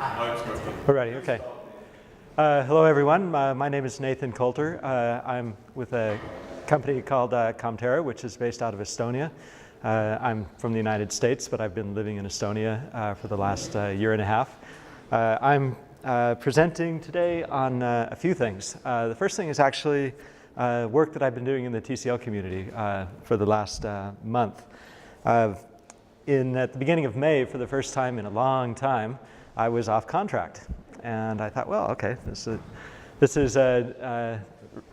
Alrighty, okay. Hello everyone, my name is Nathan Coulter. I'm with a company called Coulter, which is based out of Estonia. I'm from the United States, but I've been living in Estonia for the last year and a half. I'm presenting today on a few things. The first thing is actually work that I've been doing in the TCL community for the last month. At the beginning of May, for the first time in a long time, I was off contract. And I thought, well, okay, this is a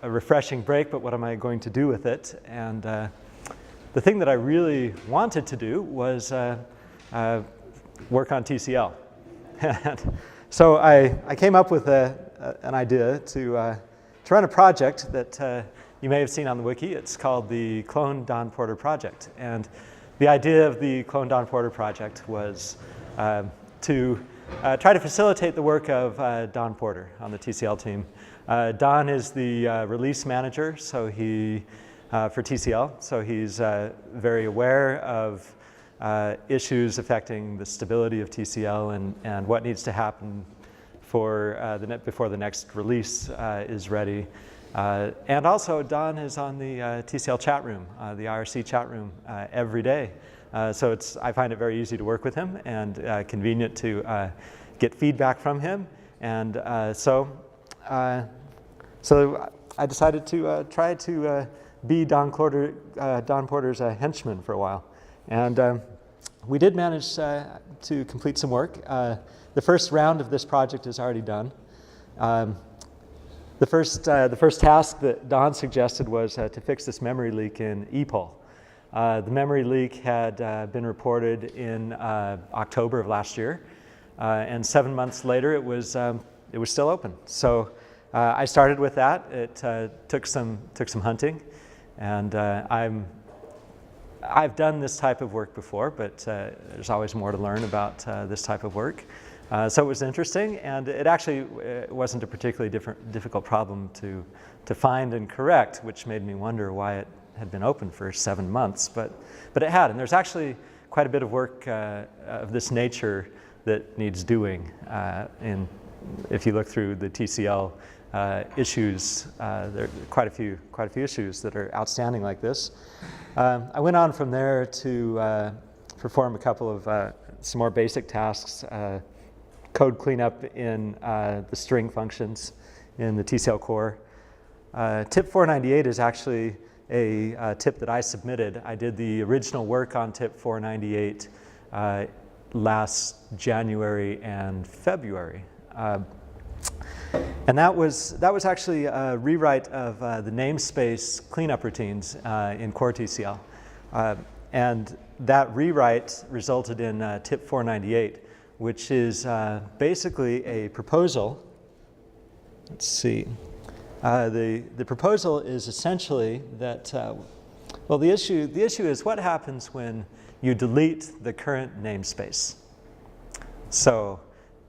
refreshing break, but what am I going to do with it? And the thing that I really wanted to do was work on TCL. And so I came up with an idea to run a project that you may have seen on the wiki. It's called the Clone Don Porter project. And the idea of the Clone Don Porter project was to try to facilitate the work of Don Porter on the TCL team. Don is the release manager for TCL, so he's very aware of issues affecting the stability of TCL and what needs to happen for before the next release is ready. And also, Don is on the TCL chat room, the IRC chat room, every day. So I find it very easy to work with him and convenient to get feedback from him. And so I decided to try to be Don Porter's henchman for a while. And we did manage to complete some work. The first round of this project is already done. The first task that Don suggested was to fix this memory leak in EuroTcl. The memory leak had been reported in October of last year, and 7 months later it was still open. So I started with that. It took some hunting, and I've done this type of work before, but there's always more to learn about this type of work. So it was interesting, and it actually wasn't a particularly difficult problem to find and correct, which made me wonder why it had been open for 7 months, but it had. And there's actually quite a bit of work of this nature that needs doing. If you look through the TCL issues, there are quite a few issues that are outstanding like this. I went on from there to perform a couple of some more basic tasks, code cleanup in the string functions in the TCL core. Tip 498 is actually a tip that I submitted. I did the original work on tip 498 last January and February. And that was actually a rewrite of the namespace cleanup routines in core TCL. And that rewrite resulted in tip 498, which is basically a proposal. Let's see. The proposal is essentially that, well, the issue is what happens when you delete the current namespace. So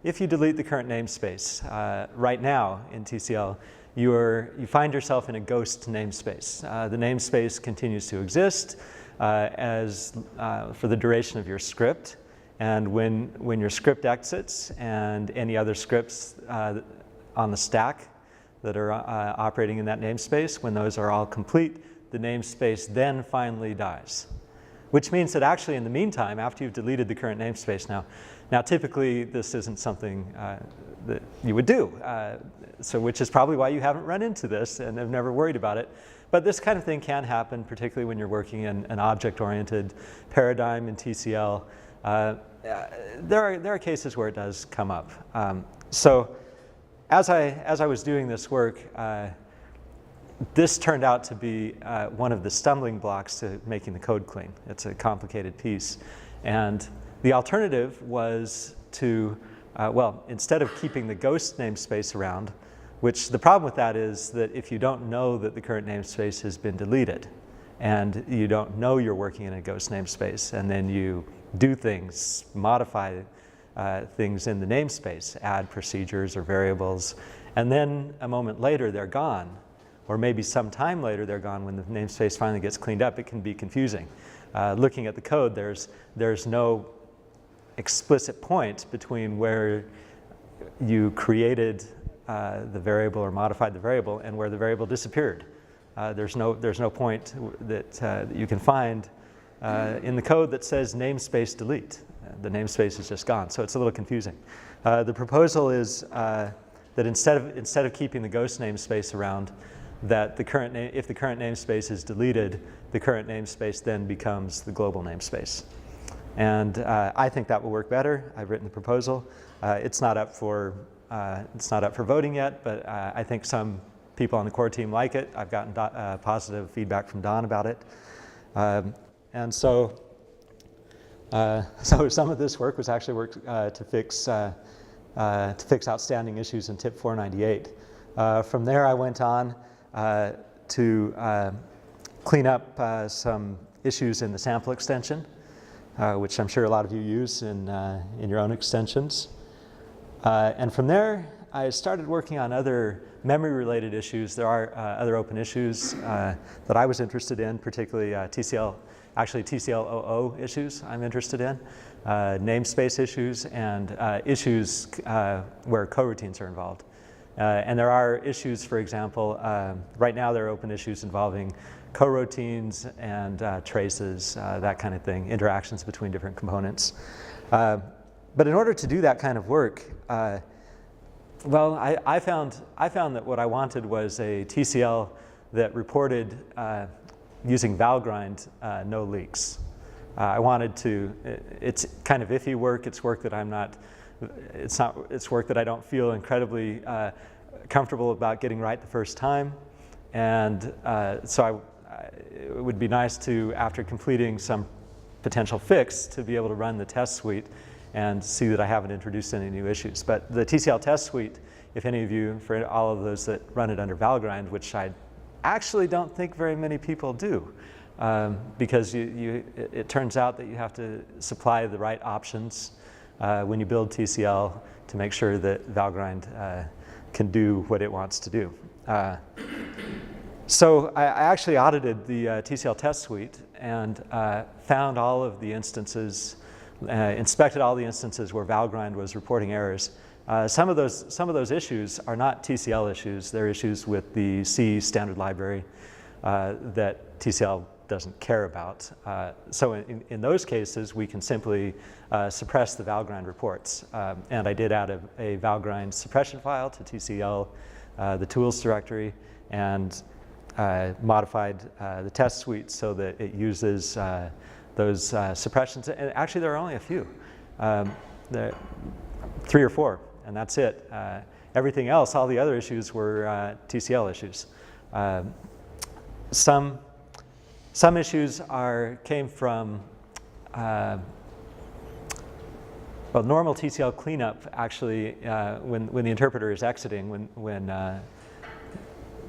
if you delete the current namespace right now in TCL, you find yourself in a ghost namespace. The namespace continues to exist for the duration of your script. And when your script exits and any other scripts on the stack that are operating in that namespace, when those are all complete, the namespace then finally dies. Which means that actually in the meantime, after you've deleted the current namespace now typically this isn't something that you would do, which is probably why you haven't run into this and have never worried about it. But this kind of thing can happen, particularly when you're working in an object-oriented paradigm in TCL. There are cases where it does come up. So as I was doing this work, this turned out to be one of the stumbling blocks to making the code clean. It's a complicated piece. And the alternative was to, well, instead of keeping the ghost namespace around, which the problem with that is that if you don't know that the current namespace has been deleted, and you don't know you're working in a ghost namespace, and then you do things, modify things in the namespace, add procedures or variables, and then a moment later they're gone, or maybe some time later they're gone when the namespace finally gets cleaned up, it can be confusing. Looking at the code, there's no explicit point between where you created the variable or modified the variable, and where the variable disappeared. There's no point that you can find in the code that says namespace delete. The namespace is just gone, so it's a little confusing. The proposal is that instead of keeping the ghost namespace around, that if the current namespace is deleted, the current namespace then becomes the global namespace. And I think that will work better. I've written the proposal. It's not up for voting yet, but I think some people on the core team like it. I've gotten positive feedback from Don about it. And so some of this work was actually work to fix outstanding issues in TIP 498. From there, I went on to clean up some issues in the sample extension, which I'm sure a lot of you use in your own extensions. And from there, I started working on other memory-related issues. There are other open issues that I was interested in, particularly TCL00 issues I'm interested in, namespace issues, and issues where coroutines are involved. And there are issues, for example, right now there are open issues involving coroutines and traces, that kind of thing, interactions between different components. But in order to do that kind of work, well, I found that what I wanted was a TCL that reported using Valgrind no leaks. I wanted to. It's kind of iffy work. It's work that I'm not. It's work that I don't feel incredibly comfortable about getting right the first time, and so it would be nice to, after completing some potential fix, to be able to run the test suite and see that I haven't introduced any new issues. But the TCL test suite, if any of you, for all of those that run it under Valgrind, which I actually don't think very many people do, because it turns out that you have to supply the right options when you build TCL to make sure that Valgrind can do what it wants to do. So I actually audited the TCL test suite and found all of the instances, inspected all the instances where Valgrind was reporting errors. Some of those issues are not TCL issues. They're issues with the C standard library that TCL doesn't care about. So in those cases, we can simply suppress the Valgrind reports. And I did add a Valgrind suppression file to TCL, the tools directory, and modified the test suite so that it uses those suppressions. And actually, there are only a few, 3 or 4, and that's it. Everything else, all the other issues were TCL issues. Some issues came from well, normal TCL cleanup. Actually, when the interpreter is exiting, when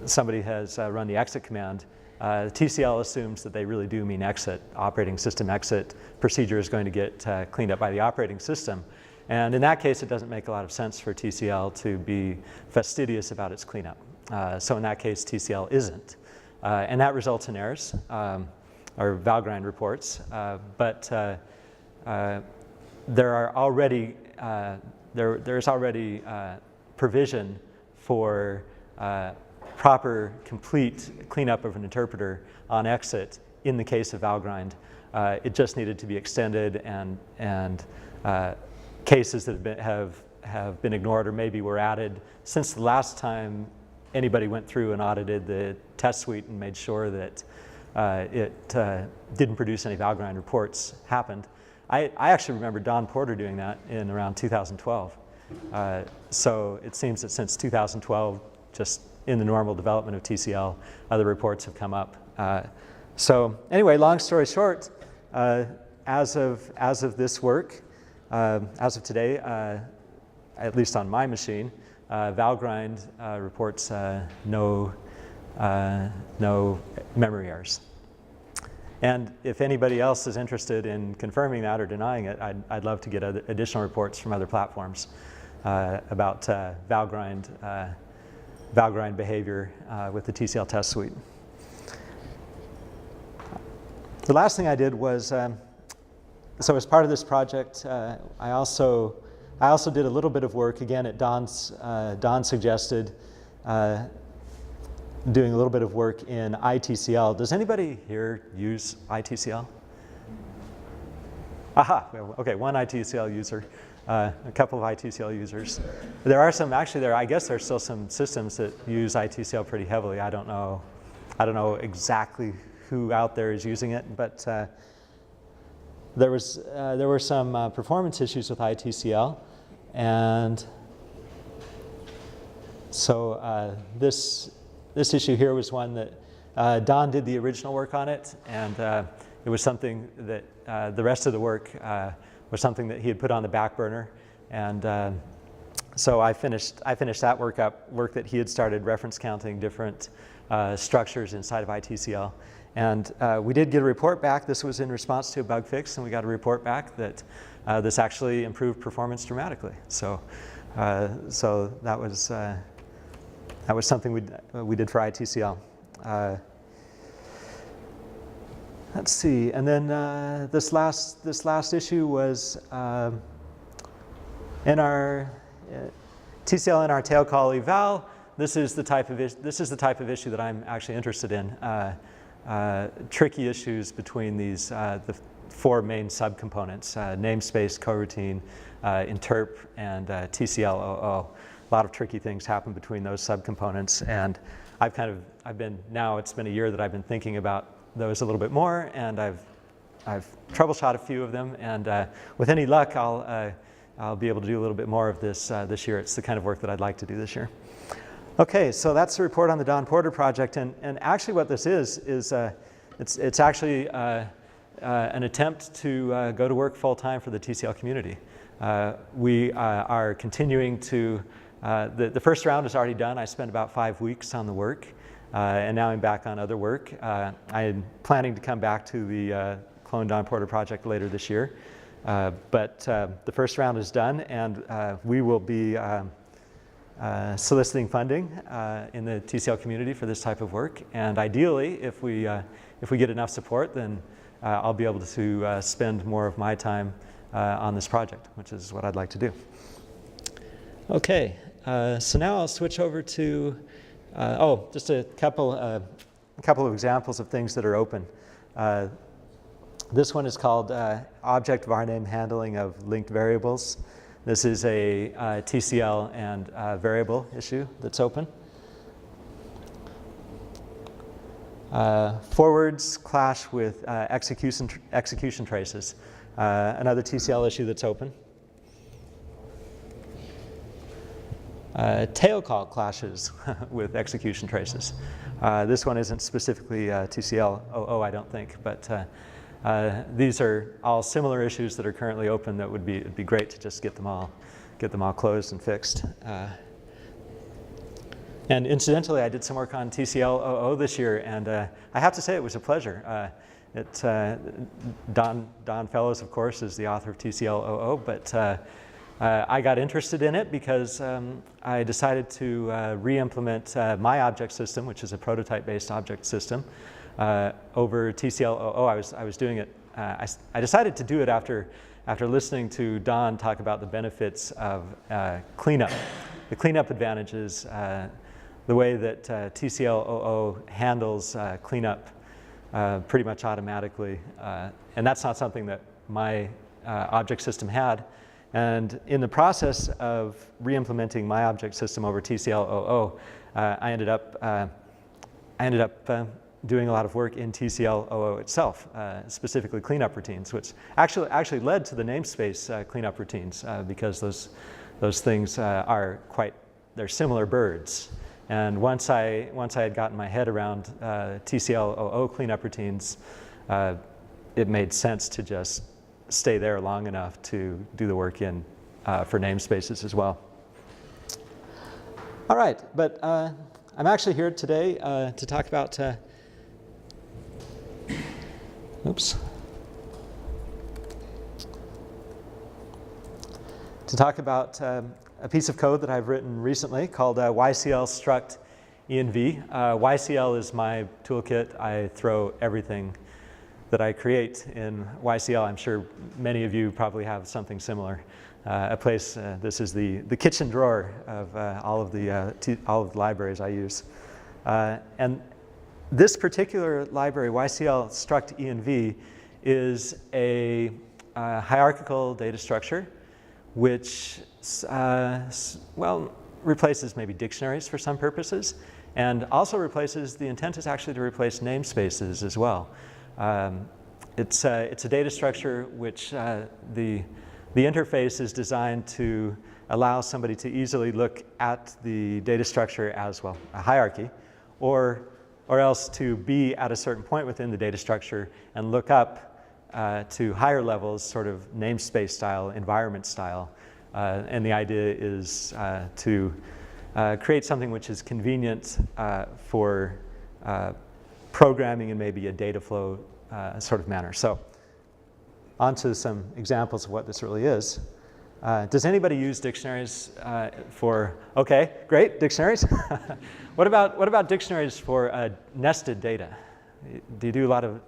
somebody has run the exit command, TCL assumes that they really do mean exit. Operating system exit procedure is going to get cleaned up by the operating system. And in that case, it doesn't make a lot of sense for TCL to be fastidious about its cleanup. So in that case, TCL isn't. And that results in errors, or Valgrind reports. But there's already provision for proper, complete cleanup of an interpreter on exit in the case of Valgrind. It just needed to be extended, and cases that have been ignored or maybe were added since the last time anybody went through and audited the test suite and made sure that it didn't produce any Valgrind reports happened. I actually remember Don Porter doing that in around 2012. So it seems that since 2012, just in the normal development of TCL, other reports have come up. So anyway, long story short, as of this work, as of today, at least on my machine, Valgrind reports no memory errors. And if anybody else is interested in confirming that or denying it, I'd love to get additional reports from other platforms about Valgrind behavior with the TCL test suite. The last thing I did was, so as part of this project, I also I also did a little bit of work, again, at Don suggested doing a little bit of work in ycl. Does anybody here use ycl? Aha, okay, one ycl user, a couple of ycl users. There are some, actually I guess there's still some systems that use ycl pretty heavily. I don't know exactly who out there is using it, but there were some performance issues with ycl, and so this issue here was one that Don did the original work on it, and it was something that the rest of the work was something that he had put on the back burner, and so I finished that work that he had started reference counting different structures inside of ytcl, and we did get a report back. This was in response to a bug fix, and we got a report back that this actually improved performance dramatically. So so that was something we did for ytcl. Let's see, and then this last issue was in our TCL in our tail call eval. This is the type of issue that I'm actually interested in. Tricky issues between these the four main subcomponents: namespace, coroutine, interp, and TCL00. A lot of tricky things happen between those subcomponents, and it's been a year that I've been thinking about those a little bit more, and I've troubleshot a few of them, and with any luck, I'll be able to do a little bit more of this this year. It's the kind of work that I'd like to do this year. Okay, so that's the report on the Don Porter project, and actually what this is it's actually an attempt to go to work full-time for the TCL community. We are continuing to, the first round is already done. I spent about 5 weeks on the work, and now I'm back on other work. I'm planning to come back to the Clone Don Porter project later this year, but the first round is done, and we will be soliciting funding in the TCL community for this type of work, and ideally, if we get enough support, then I'll be able to spend more of my time on this project, which is what I'd like to do. Okay, so now I'll switch over to just a couple of examples of things that are open. This one is called Object var name handling of linked variables. This is a TCL and variable issue that's open. Forwards clash with execution traces. Another TCL issue that's open. Tail call clashes with execution traces. This one isn't specifically TCL00, I don't think, but these are all similar issues that are currently open that it'd be great to just get them all closed and fixed. And incidentally, I did some work on TCL00 this year, and I have to say it was a pleasure. Don Fellows, of course, is the author of TCL00, but I got interested in it because I decided to re-implement my object system, which is a prototype-based object system, over TCL00. I was doing it. I decided to do it after listening to Don talk about the benefits of cleanup, the cleanup advantages, the way that TCL00 handles cleanup pretty much automatically, and that's not something that my object system had. And in the process of re-implementing my object system over TCL00, I ended up doing a lot of work in TCL00 itself, specifically cleanup routines, which actually led to the namespace cleanup routines, because those things they're similar birds. And once I had gotten my head around TCL00 cleanup routines, it made sense to just stay there long enough to do the work in for namespaces as well. All right, but I'm actually here today to talk about a piece of code that I've written recently called ycl struct env. YCL is my toolkit. I throw everything that I create in YCL. I'm sure many of you probably have something similar. a place. This is the kitchen drawer of all of the libraries I use. And this particular library, ycl struct env, is a hierarchical data structure which, well, replaces maybe dictionaries for some purposes, and also replaces, the intent is actually to replace namespaces as well. It's a data structure which the interface is designed to allow somebody to easily look at the data structure as, well, a hierarchy, or else to be at a certain point within the data structure and look up to higher levels, sort of namespace style, environment style. And the idea is to create something which is convenient for programming in maybe a data flow sort of manner. So on to some examples of what this really is. Does anybody use dictionaries for, okay, great, dictionaries. What about dictionaries for nested data? Do you do a lot of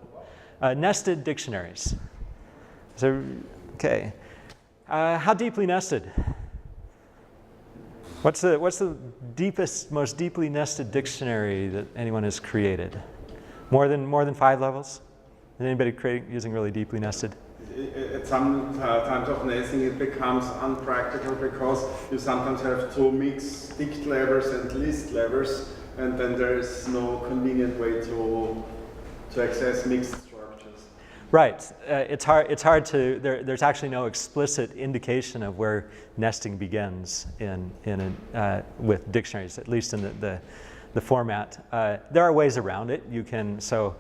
nested dictionaries? So, okay. How deeply nested? What's the deepest, most deeply nested dictionary that anyone has created? More than 5 levels? Is anybody using really deeply nested? At some times of nesting it becomes unpractical because you sometimes have to mix dict levels and list levels, and then there is no convenient way to access mixed structures. Right. It's hard to, there's actually no explicit indication of where nesting begins with dictionaries, at least in the format. There are ways around it. You can settle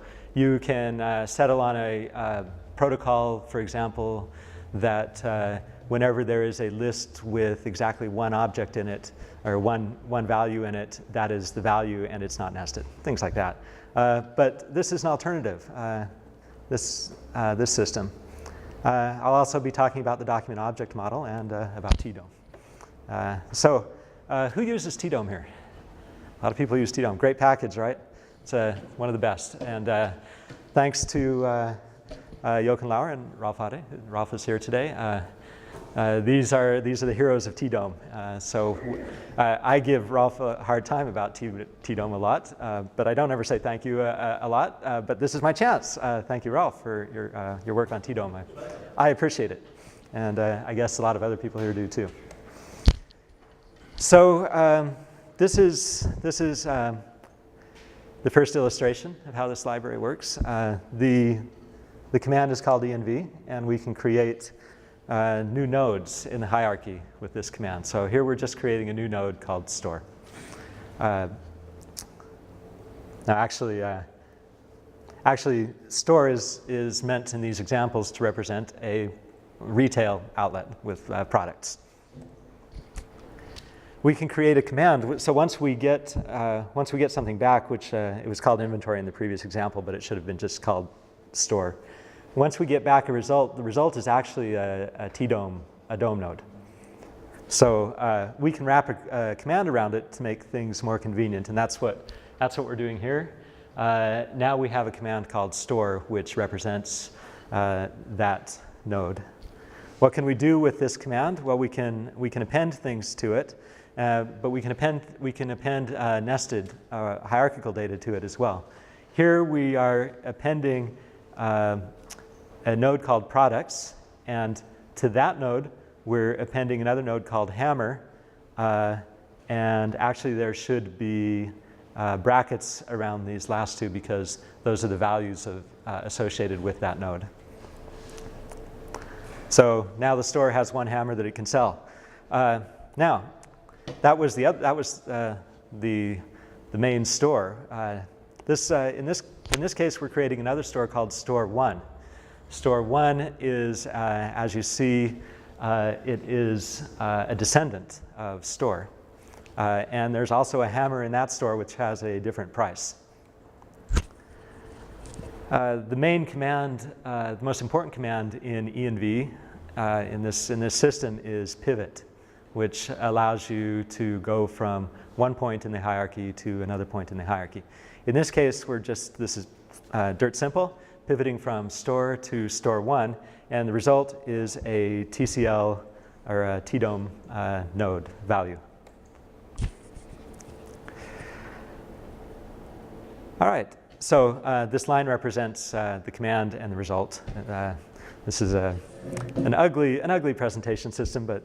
on a protocol, for example, that whenever there is a list with exactly one object in it, or one value in it, that is the value and it's not nested, things like that. But this is an alternative, this system. I'll also be talking about the document object model and about tdom. So who uses tdom here? A lot of people use tdom. Great package, right? It's one of the best. And thanks to ycl and Ralph Ade. Ralph is here today. These are the heroes of tdom. So I give Ralph a hard time about tdom a lot, but I don't ever say thank you a lot. But this is my chance. Thank you, Ralph, for your work on tdom. I appreciate it, and I guess a lot of other people here do too. So this is the first illustration of how this library works. The command is called env, and we can create new nodes in the hierarchy with this command. So here we're just creating a new node called store. Now actually store is meant in these examples to represent a retail outlet with products. We can create a command. So once we get something back, which it was called inventory in the previous example, but it should have been just called store. Once we get back a result, the result is actually a tdom, a DOM node. So we can wrap a command around it to make things more convenient, and that's what we're doing here. Now we have a command called store, which represents that node. What can we do with this command? Well, we can append things to it, but we can append nested hierarchical data to it as well. Here we are appending a node called products, and to that node we're appending another node called hammer, and actually there should be brackets around these last two because those are the values associated with that node. So now the store has one hammer that it can sell. Now that was the main store. In this case, we're creating another store called store one. Store one is, as you see, it is a descendant of store. And there's also a hammer in that store which has a different price. The main command, the most important command in env in this system is pivot, which allows you to go from one point in the hierarchy to another point in the hierarchy. In this case, this is dirt simple, pivoting from store to store one, and the result is a TCL or a tdom node value. All right, so this line represents the command and the result. This is an ugly presentation system, but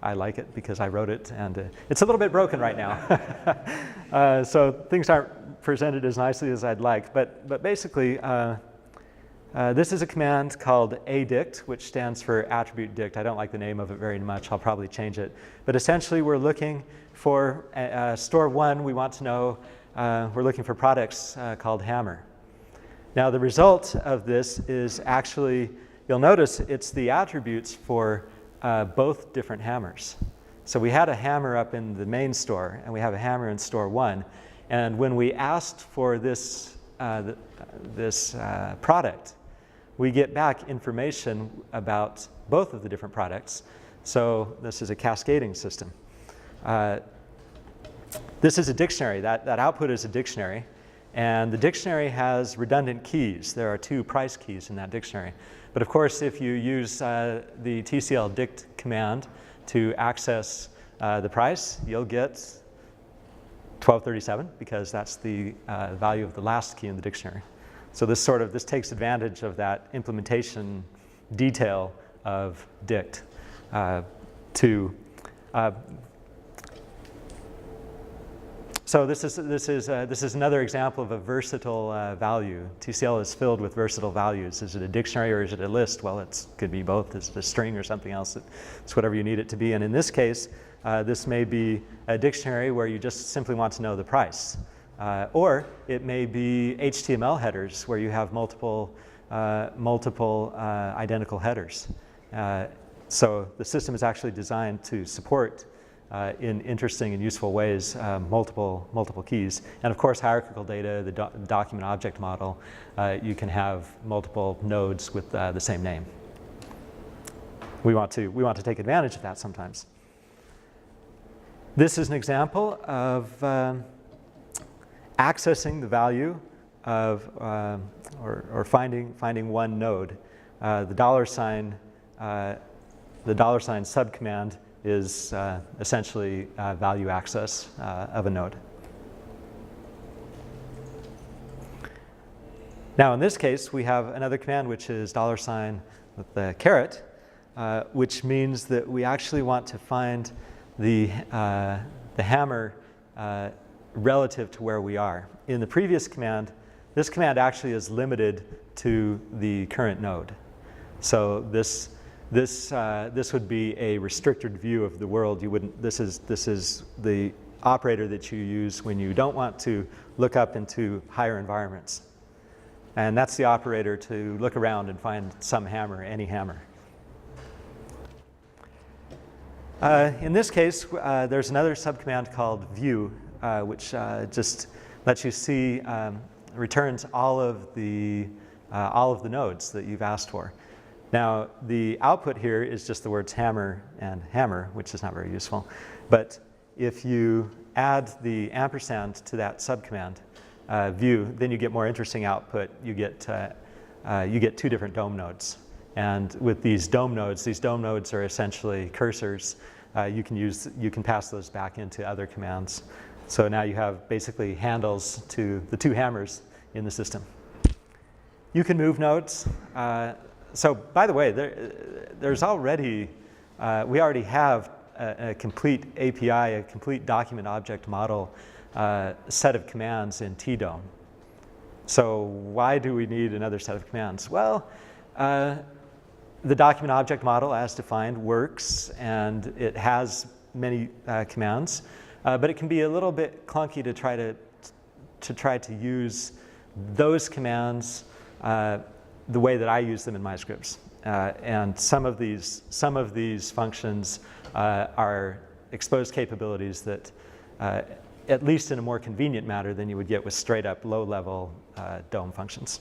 I like it because I wrote it, and it's a little bit broken right now. So things aren't presented as nicely as I'd like, but basically, this is a command called adict, which stands for attribute dict. I don't like the name of it very much. I'll probably change it. But essentially, we're looking for store 1. We want to know, we're looking for products called hammer. Now, the result of this is actually, you'll notice it's the attributes for both different hammers. So we had a hammer up in the main store, and we have a hammer in store 1. And when we asked for this, product, we get back information about both of the different products. So this is a cascading system. This is a dictionary. That output is a dictionary. And the dictionary has redundant keys. There are 2 price keys in that dictionary. But of course, if you use the tcl dict command to access the price, you'll get 1237 because that's the value of the last key in the dictionary. So this takes advantage of that implementation detail of dict So this is another example of a versatile value. TCL is filled with versatile values. Is it a dictionary or is it a list? Well, it could be both. Is it a string or something else? It's whatever you need it to be. And in this case, this may be a dictionary where you just simply want to know the price. Or it may be HTML headers where you have multiple identical headers. So the system is actually designed to support in interesting and useful ways, multiple keys. And of course, hierarchical data, the document object model, you can have multiple nodes with the same name. We want to take advantage of that sometimes. This is an example of accessing the value of or finding one node. The $sign subcommand is essentially value access of a node. Now in this case, we have another command which is $sign with the caret, which means that we actually want to find the hammer relative to where we are. In the previous command, this command actually is limited to the current node. So this would be a restricted view of the world. You wouldn't. This is the operator that you use when you don't want to look up into higher environments, and that's the operator to look around and find some hammer, any hammer. In this case, there's another subcommand called view, which just lets you see, returns all of the nodes that you've asked for. Now, the output here is just the words hammer and hammer, which is not very useful. But if you add the ampersand to that subcommand, view, then you get more interesting output. You get 2 different DOM nodes. And with these DOM nodes are essentially cursors. You can pass those back into other commands. So now you have basically handles to the 2 hammers in the system. You can move nodes. So by the way, there's already, we already have a complete API, a complete document object model set of commands in tdom. So why do we need another set of commands? Well, the document object model as defined works, and it has many commands, but it can be a little bit clunky to try to use those commands the way that I use them in my scripts. And some of these functions are exposed capabilities that, at least in a more convenient manner than you would get with straight up low-level DOM functions.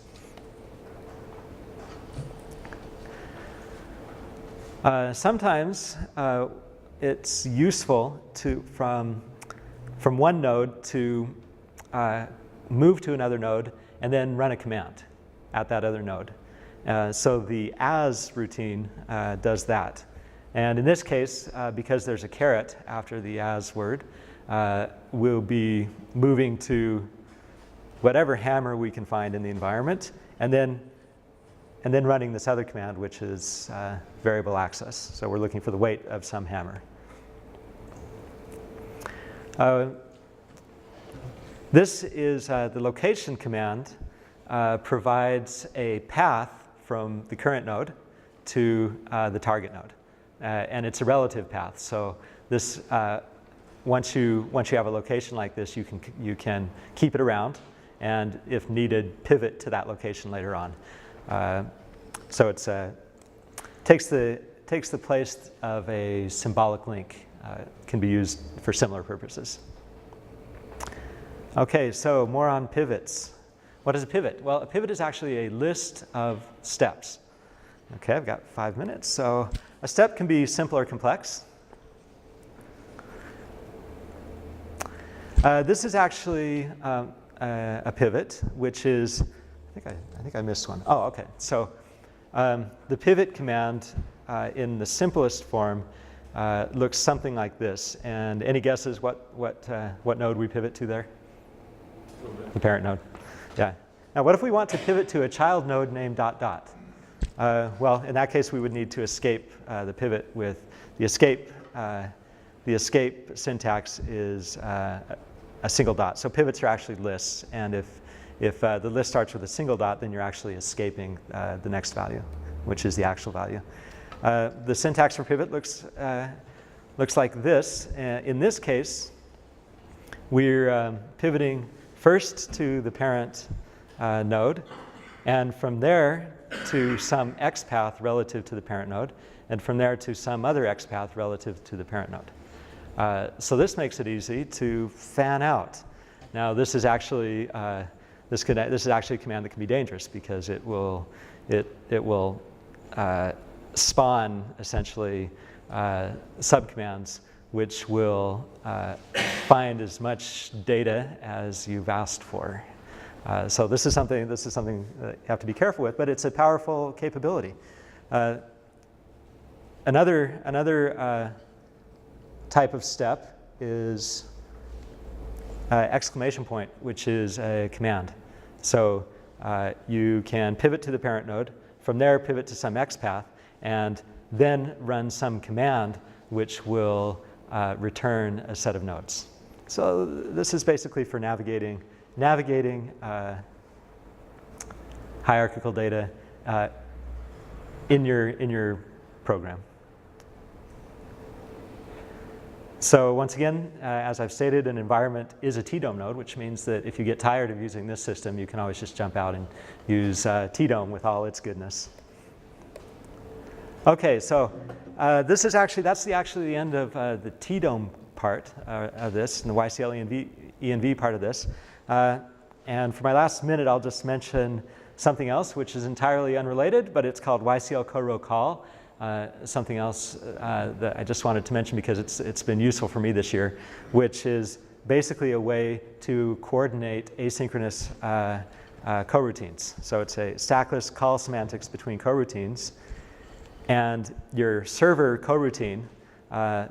Sometimes it's useful to, from one node to move to another node and then run a command at that other node. So the as routine does that. And in this case, because there's a caret after the as word, we'll be moving to whatever hammer we can find in the environment, and then running this other command, which is variable access. So we're looking for the weight of some hammer. This is the location command. Provides a path from the current node to the target node, and it's a relative path. So this, once you have a location like this, you can keep it around, and if needed, pivot to that location later on. So it's takes the place of a symbolic link. Can be used for similar purposes. Okay, so more on pivots. What is a pivot? Well, a pivot is actually a list of steps. Okay, I've got 5 minutes. So a step can be simple or complex. This is actually a pivot, which is, I think I missed one. Oh, okay. So the pivot command in the simplest form looks something like this. And any guesses what node we pivot to there? The parent node. Yeah. Now, what if we want to pivot to a child node named ... Well, in that case, we would need to escape the pivot with the escape. The escape syntax is a single dot. So pivots are actually lists, and if the list starts with a single dot, then you're actually escaping the next value, which is the actual value. The syntax for pivot looks like this. In this case, we're pivoting first to the parent node, and from there to some xpath relative to the parent node, and from there to some other xpath relative to the parent node. So this makes it easy to fan out. Now this is actually this is actually a command that can be dangerous because it will spawn essentially subcommands which will find as much data as you've asked for. So this is something that you have to be careful with, but it's a powerful capability. Another type of step is exclamation point, which is a command. So you can pivot to the parent node, from there pivot to some xpath, and then run some command which will return a set of nodes. So this is basically for navigating hierarchical data in your program. So once again, as I've stated, an environment is a tdom node, which means that if you get tired of using this system, you can always just jump out and use tdom with all its goodness. Okay, so that's actually the end of the tdom part of this, and the ycl env part of this. And for my last minute, I'll just mention something else, which is entirely unrelated, but it's called ycl call. Something else that I just wanted to mention because it's been useful for me this year, which is basically a way to coordinate asynchronous coroutines. So it's a stackless call semantics between coroutines, and your server coroutine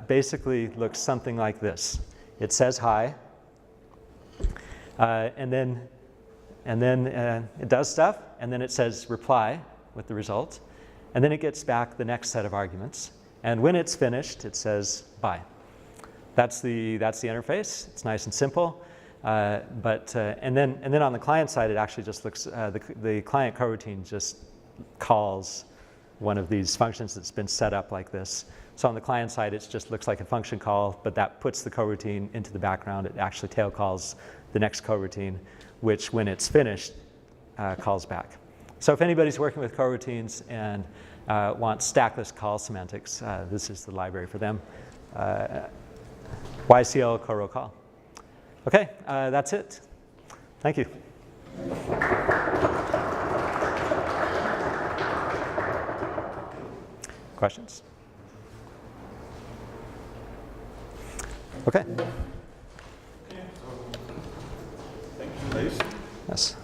basically looks something like this. It says hi, and then it does stuff, and then it says reply with the result. And then it gets back the next set of arguments. And when it's finished, it says bye. That's the interface. It's nice and simple. And then on the client side, it actually just looks, the client coroutine just calls one of these functions that's been set up like this. So on the client side, it just looks like a function call, but that puts the coroutine into the background. It actually tail calls the next coroutine, which when it's finished, calls back. So if anybody's working with coroutines and wants stackless call semantics, this is the library for them. ycl call. Okay, that's it. Thank you. Questions? Okay. Thank you, Dave. Yes.